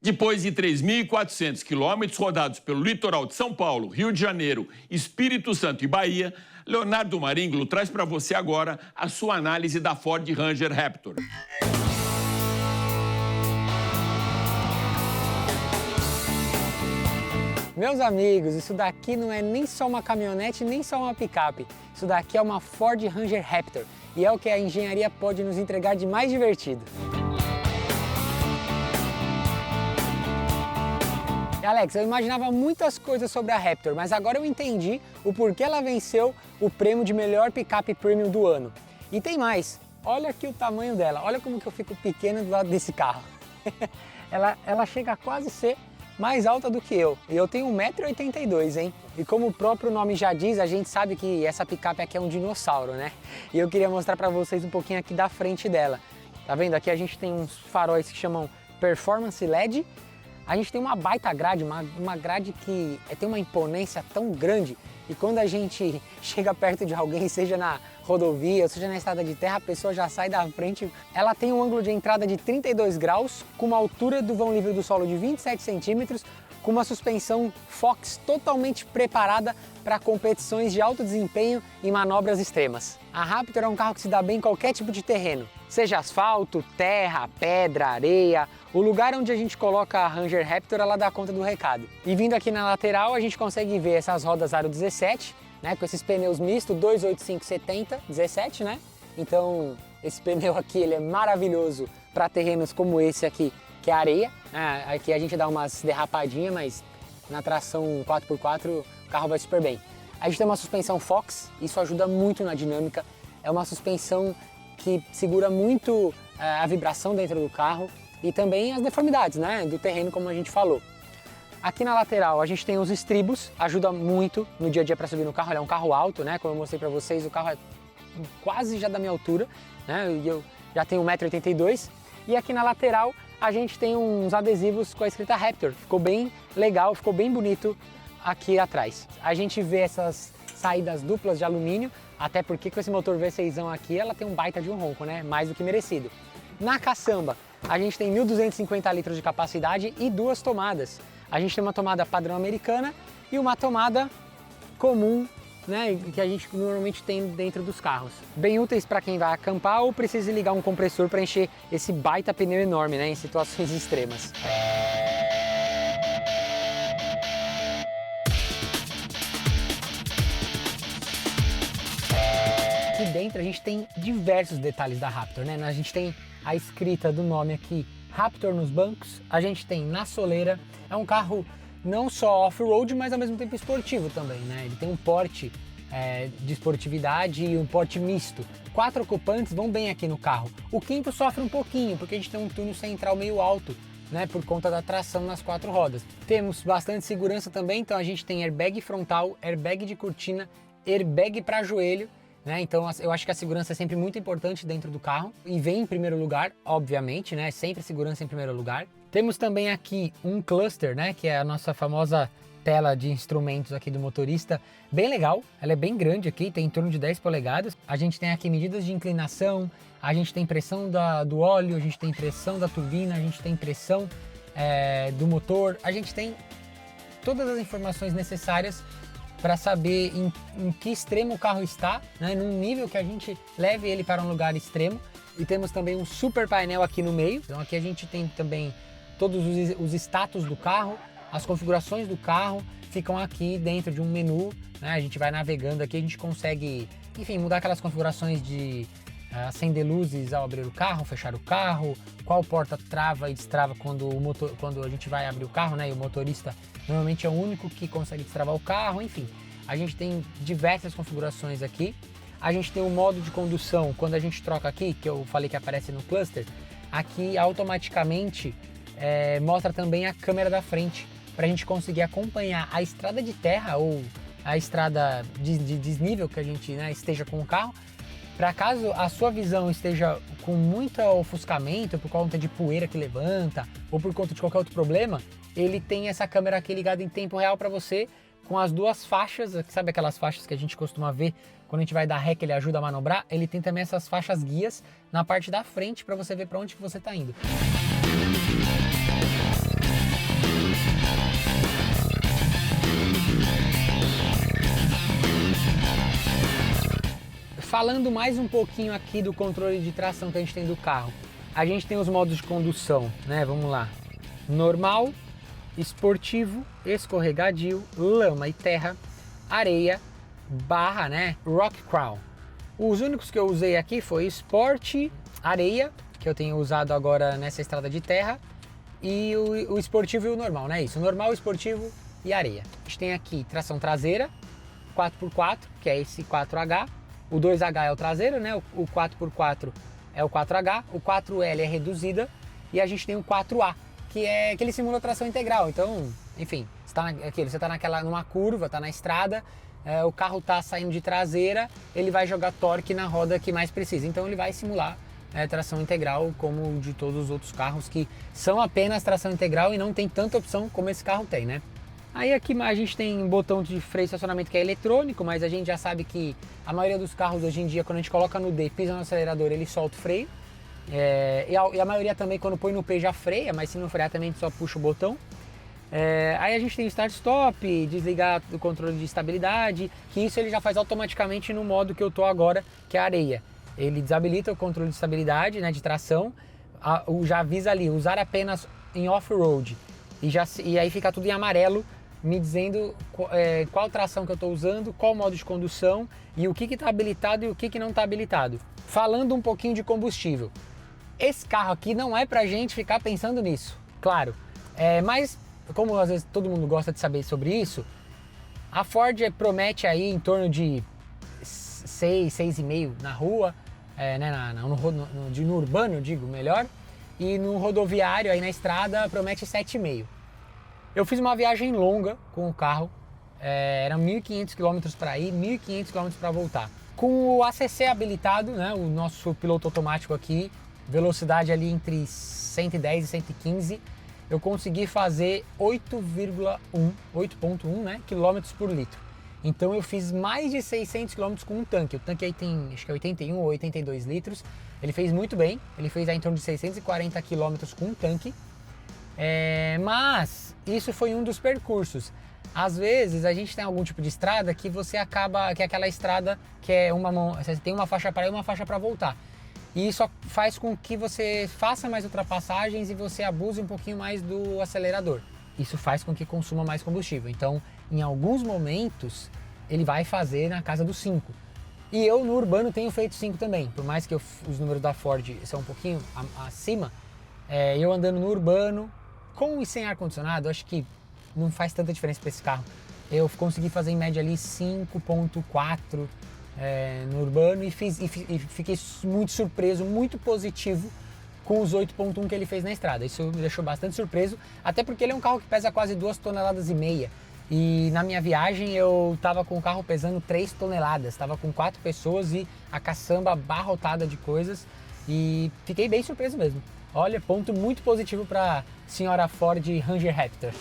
Depois de 3.400 quilômetros rodados pelo litoral de São Paulo, Rio de Janeiro, Espírito Santo e Bahia, Leonardo Maringlo traz para você agora a sua análise da Ford Ranger Raptor. Meus amigos, isso daqui não é nem só uma caminhonete, nem só uma picape. Isso daqui é uma Ford Ranger Raptor e é o que a engenharia pode nos entregar de mais divertido. Alex, eu imaginava muitas coisas sobre a Raptor, mas agora eu entendi o porquê ela venceu o prêmio de melhor picape premium do ano. E tem mais, olha aqui o tamanho dela, olha como que eu fico pequeno do lado desse carro. ela chega a quase ser mais alta do que eu, e eu tenho 1,82 m, hein? E como o próprio nome já diz, a gente sabe que essa picape aqui é um dinossauro, né? E eu queria mostrar para vocês um pouquinho aqui da frente dela. Tá vendo? Aqui a gente tem uns faróis que chamam Performance LED. A gente tem uma baita grade, uma grade que tem uma imponência tão grande e quando a gente chega perto de alguém, seja na rodovia, seja na estrada de terra, a pessoa já sai da frente. Ela tem um ângulo de entrada de 32 graus, com uma altura do vão livre do solo de 27 centímetros, com uma suspensão Fox totalmente preparada para competições de alto desempenho e manobras extremas. A Raptor é um carro que se dá bem em qualquer tipo de terreno, seja asfalto, terra, pedra, areia. O lugar onde a gente coloca a Ranger Raptor, ela dá conta do recado. E vindo aqui na lateral, a gente consegue ver essas rodas aro 17, né, com esses pneus mistos 285/70, 17, né? Então, esse pneu aqui ele é maravilhoso para terrenos como esse aqui, que é areia. Aqui a gente dá umas derrapadinhas, mas na tração 4x4 o carro vai super bem. A gente tem uma suspensão Fox, isso ajuda muito na dinâmica. É uma suspensão que segura muito a vibração dentro do carro e também as deformidades, né, do terreno, como a gente falou. Aqui na lateral a gente tem os estribos, ajuda muito no dia a dia para subir no carro. Ele é um carro alto, né, como eu mostrei para vocês, o carro é quase já da minha altura, né, e eu já tenho 1,82 m. E aqui na lateral a gente tem uns adesivos com a escrita Raptor, ficou bem legal, ficou bem bonito aqui atrás. A gente vê essas saídas duplas de alumínio, até porque com esse motor V6 aqui ela tem um baita de um ronco, né? Mais do que merecido. Na caçamba a gente tem 1.250 litros de capacidade e duas tomadas. A gente tem uma tomada padrão americana e uma tomada comum, né, que a gente normalmente tem dentro dos carros. Bem úteis para quem vai acampar ou precisa ligar um compressor para encher esse baita pneu enorme, né, em situações extremas. Aqui dentro a gente tem diversos detalhes da Raptor, né? A gente tem a escrita do nome aqui, Raptor, nos bancos, a gente tem na soleira. É um carro não só off-road, mas ao mesmo tempo esportivo também, né? Ele tem um porte de esportividade e um porte misto. 4 ocupantes vão bem aqui no carro. O quinto sofre um pouquinho, porque a gente tem um túnel central meio alto, né? Por conta da tração nas 4 rodas. Temos bastante segurança também, então a gente tem airbag frontal, airbag de cortina, airbag para joelho, né? Então eu acho que a segurança é sempre muito importante dentro do carro e vem em primeiro lugar, obviamente, né? Sempre segurança em primeiro lugar. Temos também aqui um cluster, né? Que é a nossa famosa tela de instrumentos aqui do motorista, bem legal. Ela é bem grande aqui, tem em torno de 10 polegadas. A gente tem aqui medidas de inclinação, a gente tem pressão do óleo, a gente tem pressão da turbina, a gente tem pressão do motor, a gente tem todas as informações necessárias para saber em que extremo o carro está, né, num nível que a gente leve ele para um lugar extremo. E temos também um super painel aqui no meio. Então aqui a gente tem também todos os status do carro, as configurações do carro ficam aqui dentro de um menu, né? A gente vai navegando aqui, a gente consegue, enfim, mudar aquelas configurações de acender luzes ao abrir o carro, fechar o carro, qual porta trava e destrava quando a gente vai abrir o carro, né? E o motorista normalmente é o único que consegue destravar o carro, enfim. A gente tem diversas configurações aqui. A gente tem o modo de condução, quando a gente troca aqui, que eu falei que aparece no cluster, aqui automaticamente mostra também a câmera da frente, para a gente conseguir acompanhar a estrada de terra ou a estrada de desnível que a gente, né, esteja com o carro. Para caso a sua visão esteja com muito ofuscamento por conta de poeira que levanta ou por conta de qualquer outro problema, ele tem essa câmera aqui ligada em tempo real para você, com as duas faixas, sabe aquelas faixas que a gente costuma ver quando a gente vai dar ré, que ele ajuda a manobrar? Ele tem também essas faixas guias na parte da frente para você ver para onde que você está indo. falando mais um pouquinho aqui do controle de tração que a gente tem do carro. A gente tem os modos de condução, né? Vamos lá. Normal, esportivo, escorregadio, lama e terra, areia, barra, né? Rock crawl. Os únicos que eu usei aqui foi Sport, areia, que eu tenho usado agora nessa estrada de terra, e o esportivo e o normal, né? Isso, normal, esportivo e areia. A gente tem aqui tração traseira, 4x4, que é esse 4H, o 2H é o traseiro, né? O 4x4 é o 4H, o 4L é reduzida e a gente tem o 4A, que ele simula tração integral. Então, enfim, você está numa curva, está na estrada, o carro está saindo de traseira, ele vai jogar torque na roda que mais precisa. Então ele vai simular tração integral como de todos os outros carros que são apenas tração integral e não tem tanta opção como esse carro tem, né? Aí aqui a gente tem um botão de freio e estacionamento que é eletrônico, mas a gente já sabe que a maioria dos carros hoje em dia, quando a gente coloca no D, pisa no acelerador, ele solta o freio. E a maioria também, quando põe no P, já freia, mas se não frear também a gente só puxa o botão. Aí a gente tem o start-stop, desligar o controle de estabilidade, que isso ele já faz automaticamente no modo que eu tô agora, que é a areia. Ele desabilita o controle de estabilidade, né, de tração, já avisa ali, usar apenas em off-road. E aí fica tudo em amarelo, me dizendo qual tração que eu estou usando, qual modo de condução e o que está habilitado e o que não está habilitado. Falando um pouquinho de combustível. Esse carro aqui não é pra gente ficar pensando nisso, claro. Mas, como às vezes todo mundo gosta de saber sobre isso, a Ford promete aí em torno de 6,5 na rua, né, no urbano, eu digo melhor, e no rodoviário, aí na estrada, promete 7,5. Eu fiz uma viagem longa com o carro, eram 1.500 km para ir, 1.500 km para voltar. Com o ACC habilitado, né, o nosso piloto automático aqui, velocidade ali entre 110 e 115, eu consegui fazer 8,1, né, quilômetros por litro. Então eu fiz mais de 600 km com um tanque. O tanque aí tem, acho que é 81 ou 82 litros. Ele fez muito bem, ele fez aí em torno de 640 km com um tanque. Mas isso foi um dos percursos. Às vezes a gente tem algum tipo de estrada que você acaba, que é aquela estrada que é você tem uma faixa para ir e uma faixa para voltar. E isso faz com que você faça mais ultrapassagens e você abuse um pouquinho mais do acelerador. Isso faz com que consuma mais combustível. Então, em alguns momentos, ele vai fazer na casa dos 5. E eu no urbano tenho feito 5 também. Por mais que os números da Ford são um pouquinho acima, eu andando no urbano, com e sem ar-condicionado, acho que não faz tanta diferença para esse carro. Eu consegui fazer em média ali 5,4 no urbano e fiquei muito surpreso, muito positivo com os 8,1 que ele fez na estrada. Isso me deixou bastante surpreso, até porque ele é um carro que pesa quase 2,5 toneladas. E na minha viagem eu estava com o carro pesando 3 toneladas, estava com 4 pessoas e a caçamba abarrotada de coisas e fiquei bem surpreso mesmo. Olha, ponto muito positivo para senhora Ford Ranger Raptor.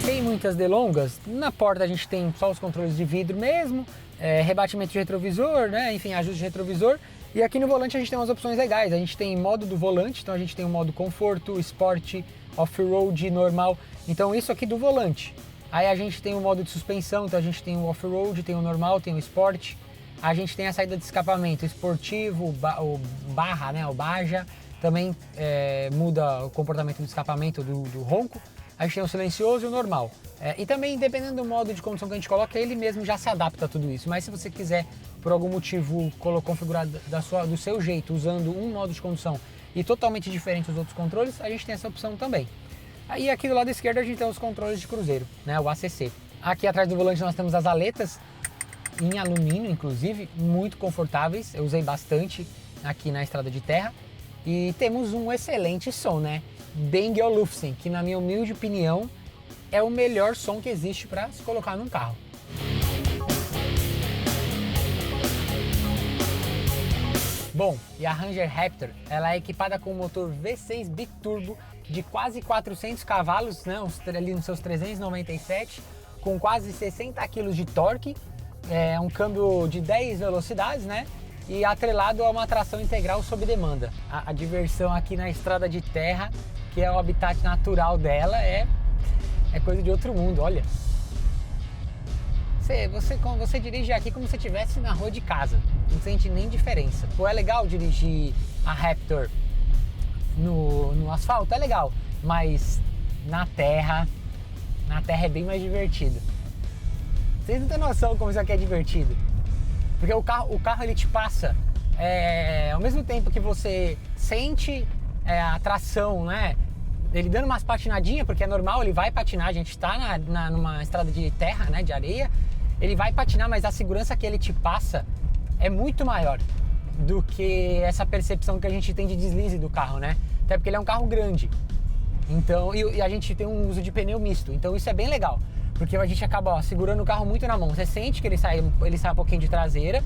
Sem muitas delongas, na porta a gente tem só os controles de vidro mesmo, rebatimento de retrovisor, né? Enfim, ajuste de retrovisor. E aqui no volante a gente tem umas opções legais. A gente tem modo do volante, então a gente tem o modo conforto, esporte, off-road, normal. Então isso aqui do volante. Aí a gente tem o modo de suspensão, então a gente tem o off-road, tem o normal, tem o sport. A gente tem a saída de escapamento esportivo, o barra, né, o baja. Também muda o comportamento do escapamento do ronco. A gente tem o silencioso e o normal. E também, dependendo do modo de condução que a gente coloca, ele mesmo já se adapta a tudo isso. Mas se você quiser, por algum motivo, configurar do seu jeito, usando um modo de condução e totalmente diferente dos outros controles, a gente tem essa opção também. Aí aqui do lado esquerdo a gente tem os controles de cruzeiro, né, o ACC. Aqui atrás do volante nós temos as aletas, em alumínio inclusive, muito confortáveis. Eu usei bastante aqui na estrada de terra. E temos um excelente som, né? Bang & Olufsen, que na minha humilde opinião é o melhor som que existe para se colocar num carro. Bom, e a Ranger Raptor, ela é equipada com um motor V6 biturbo de quase 400 cavalos, né? Ali nos seus 397, com quase 60 kg de torque, um câmbio de 10 velocidades, né? e atrelado a uma tração integral sob demanda. A diversão aqui na estrada de terra, que é o habitat natural dela, é coisa de outro mundo, olha. Você dirige aqui como se estivesse na rua de casa, não sente nem diferença. Pô, é legal dirigir a Raptor no asfalto, é legal, mas na terra é bem mais divertido. Vocês não têm noção como isso aqui é divertido. Porque o carro ele te passa, ao mesmo tempo que você sente a tração, né? Ele dando umas patinadinhas, porque é normal, ele vai patinar, a gente está numa estrada de terra, né, de areia, ele vai patinar, mas a segurança que ele te passa é muito maior do que essa percepção que a gente tem de deslize do carro, né? Até porque ele é um carro grande, então, e a gente tem um uso de pneu misto, então isso é bem legal, porque a gente acaba segurando o carro muito na mão, você sente que ele sai um pouquinho de traseira,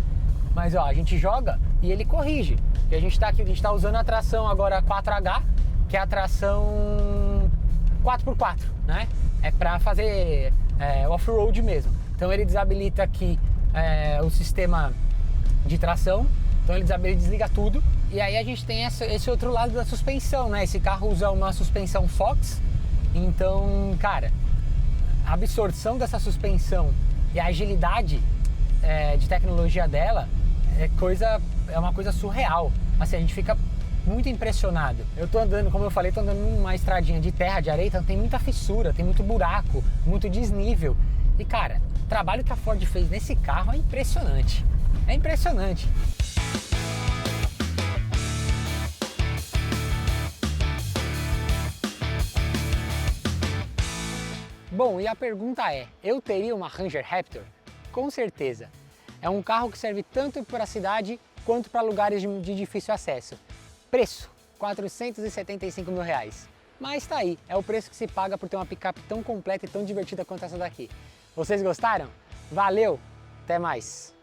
mas a gente joga e ele corrige, e a gente está usando a tração agora 4H, que é a tração 4x4, né? É para fazer off-road mesmo. Então ele desabilita aqui o sistema de tração, então ele desliga tudo. E aí a gente tem esse outro lado da suspensão, né? Esse carro usa uma suspensão Fox, então, cara, a absorção dessa suspensão e a agilidade de tecnologia dela é uma coisa surreal. Assim, a gente fica muito impressionado. Eu tô andando, como eu falei, tô andando numa estradinha de terra, de areia, então tem muita fissura, tem muito buraco, muito desnível. E cara, o trabalho que a Ford fez nesse carro é impressionante. É impressionante. Bom, e a pergunta é, eu teria uma Ranger Raptor? Com certeza. É um carro que serve tanto para a cidade quanto para lugares de difícil acesso. Preço, R$475 mil. Mas tá aí, é o preço que se paga por ter uma picape tão completa e tão divertida quanto essa daqui. Vocês gostaram? Valeu, até mais!